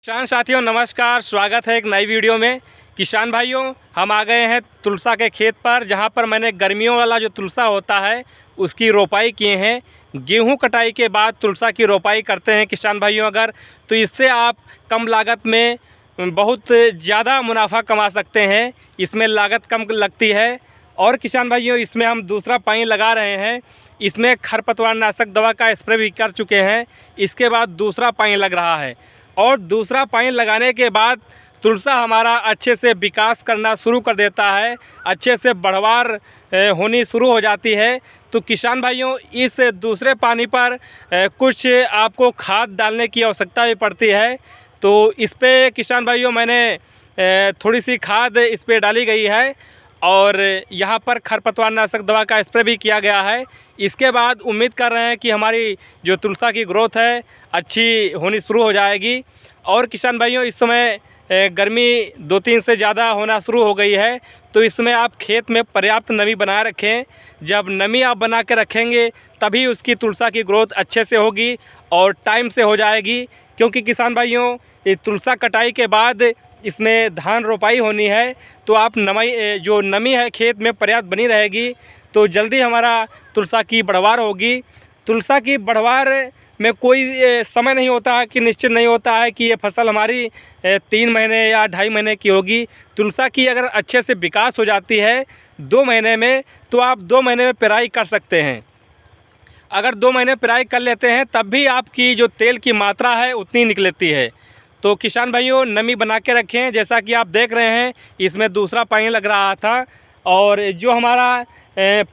किसान साथियों नमस्कार, स्वागत है एक नई वीडियो में। किसान भाइयों, हम आ गए हैं तुलसा के खेत पर, जहां पर मैंने गर्मियों वाला जो तुलसा होता है उसकी रोपाई किए हैं। गेहूं कटाई के बाद तुलसा की रोपाई करते हैं किसान भाइयों अगर, तो इससे आप कम लागत में बहुत ज़्यादा मुनाफा कमा सकते हैं। इसमें लागत कम लगती है। और किसान भाइयों, इसमें हम दूसरा पानी लगा रहे हैं। इसमें खरपतवार नाशक दवा का स्प्रे भी कर चुके हैं। इसके बाद दूसरा पानी लग रहा है और दूसरा पानी लगाने के बाद तुलसा हमारा अच्छे से विकास करना शुरू कर देता है, अच्छे से बढ़वार होनी शुरू हो जाती है। तो किसान भाइयों, इस दूसरे पानी पर कुछ आपको खाद डालने की आवश्यकता भी पड़ती है। तो इस पे किसान भाइयों मैंने थोड़ी सी खाद इस पे डाली गई है और यहाँ पर खरपतवार नाशक दवा का स्प्रे भी किया गया है। इसके बाद उम्मीद कर रहे हैं कि हमारी जो तुलसा की ग्रोथ है अच्छी होनी शुरू हो जाएगी। और किसान भाइयों, इस समय गर्मी 2-3 से ज़्यादा होना शुरू हो गई है, तो इसमें आप खेत में पर्याप्त नमी बनाए रखें। जब नमी आप बना के रखेंगे तभी उसकी तुलसा की ग्रोथ अच्छे से होगी और टाइम से हो जाएगी। क्योंकि किसान भाइयों, ये तुलसा कटाई के बाद इसमें धान रोपाई होनी है, तो आप जो नमी है खेत में पर्याप्त बनी रहेगी तो जल्दी हमारा तुलसा की बढ़वार होगी। तुलसा की बढ़वार में कोई समय नहीं होता है कि निश्चित नहीं होता है कि ये फसल हमारी 3 महीने या 2.5 महीने की होगी। तुलसा की अगर अच्छे से विकास हो जाती है 2 महीने में, तो आप 2 महीने में पेराई कर सकते हैं। अगर 2 महीने पेराई कर लेते हैं तब भी आपकी जो तेल की मात्रा है उतनी निकलती है। तो किसान भाइयों, नमी बना के रखें। जैसा कि आप देख रहे हैं इसमें दूसरा पानी लग रहा था और जो हमारा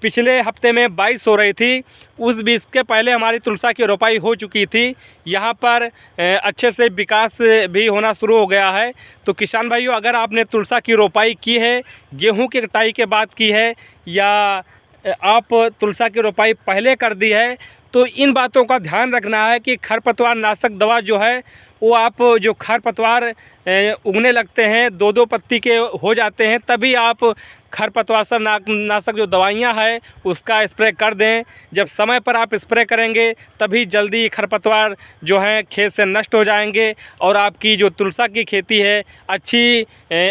पिछले हफ्ते में 22 हो रही थी, उस बीज के पहले हमारी तुलसा की रोपाई हो चुकी थी। यहाँ पर अच्छे से विकास भी होना शुरू हो गया है। तो किसान भाइयों, अगर आपने तुलसा की रोपाई की है, गेहूं की कटाई के बाद की है या आप तुलसा की रोपाई पहले कर दी है, तो इन बातों का ध्यान रखना है कि खरपतवार नाशक दवा जो है वो आप जो खरपतवार उगने लगते हैं 2-2 पत्ती के हो जाते हैं, तभी आप खरपतवार नाशक जो दवाइयाँ हैं उसका स्प्रे कर दें। जब समय पर आप स्प्रे करेंगे तभी जल्दी खरपतवार जो हैं खेत से नष्ट हो जाएंगे और आपकी जो तुलसा की खेती है अच्छी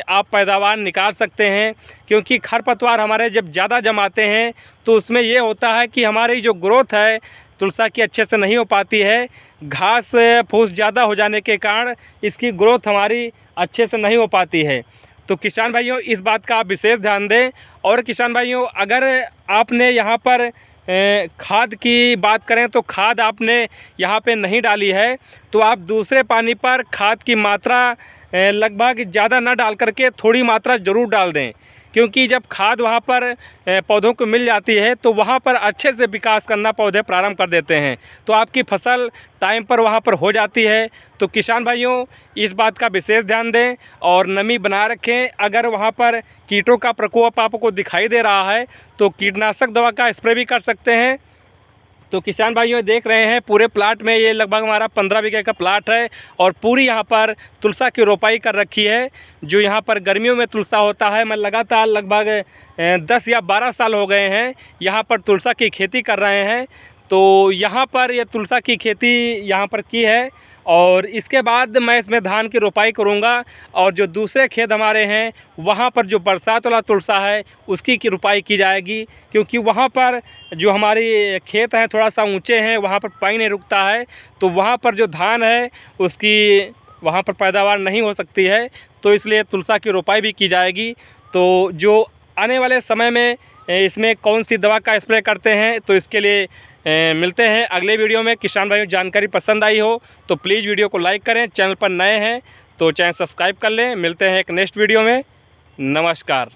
आप पैदावार निकाल सकते हैं। क्योंकि खरपतवार हमारे जब ज़्यादा जमाते हैं तो उसमें ये होता है कि हमारी जो ग्रोथ है तुलसा की अच्छे से नहीं हो पाती है। घास फूस ज़्यादा हो जाने के कारण इसकी ग्रोथ हमारी अच्छे से नहीं हो पाती है। तो किसान भाइयों, इस बात का आप विशेष ध्यान दें। और किसान भाइयों, अगर आपने यहाँ पर खाद की बात करें तो खाद आपने यहाँ पे नहीं डाली है, तो आप दूसरे पानी पर खाद की मात्रा लगभग ज़्यादा ना डाल करके थोड़ी मात्रा ज़रूर डाल दें। क्योंकि जब खाद वहाँ पर पौधों को मिल जाती है तो वहाँ पर अच्छे से विकास करना पौधे प्रारंभ कर देते हैं, तो आपकी फसल टाइम पर वहाँ पर हो जाती है। तो किसान भाइयों, इस बात का विशेष ध्यान दें और नमी बनाए रखें। अगर वहाँ पर कीटों का प्रकोप आपको दिखाई दे रहा है तो कीटनाशक दवा का स्प्रे भी कर सकते हैं। तो किसान भाइयों, देख रहे हैं पूरे प्लाट में, ये लगभग हमारा 15 बीघे का प्लाट है और पूरी यहाँ पर तुलसा की रोपाई कर रखी है। जो यहाँ पर गर्मियों में तुलसा होता है, मैं लगातार लगभग 10 या 12 साल हो गए हैं यहाँ पर तुलसा की खेती कर रहे हैं। तो यहाँ पर ये तुलसा की खेती यहाँ पर की है और इसके बाद मैं इसमें धान की रोपाई करूँगा और जो दूसरे खेत हमारे हैं वहाँ पर जो बरसात वाला तुलसा है उसकी रोपाई की जाएगी। क्योंकि वहाँ पर जो हमारी खेत हैं थोड़ा सा ऊंचे हैं, वहाँ पर पानी नहीं रुकता है, तो वहाँ पर जो धान है उसकी वहाँ पर पैदावार नहीं हो सकती है, तो इसलिए तुलसा की रोपाई भी की जाएगी। तो जो आने वाले समय में इसमें कौन सी दवा का स्प्रे करते हैं तो इसके लिए मिलते हैं अगले वीडियो में। किसान भाइयों, जानकारी पसंद आई हो तो प्लीज़ वीडियो को लाइक करें। चैनल पर नए हैं तो चैनल सब्सक्राइब कर लें। मिलते हैं एक नेक्स्ट वीडियो में। नमस्कार।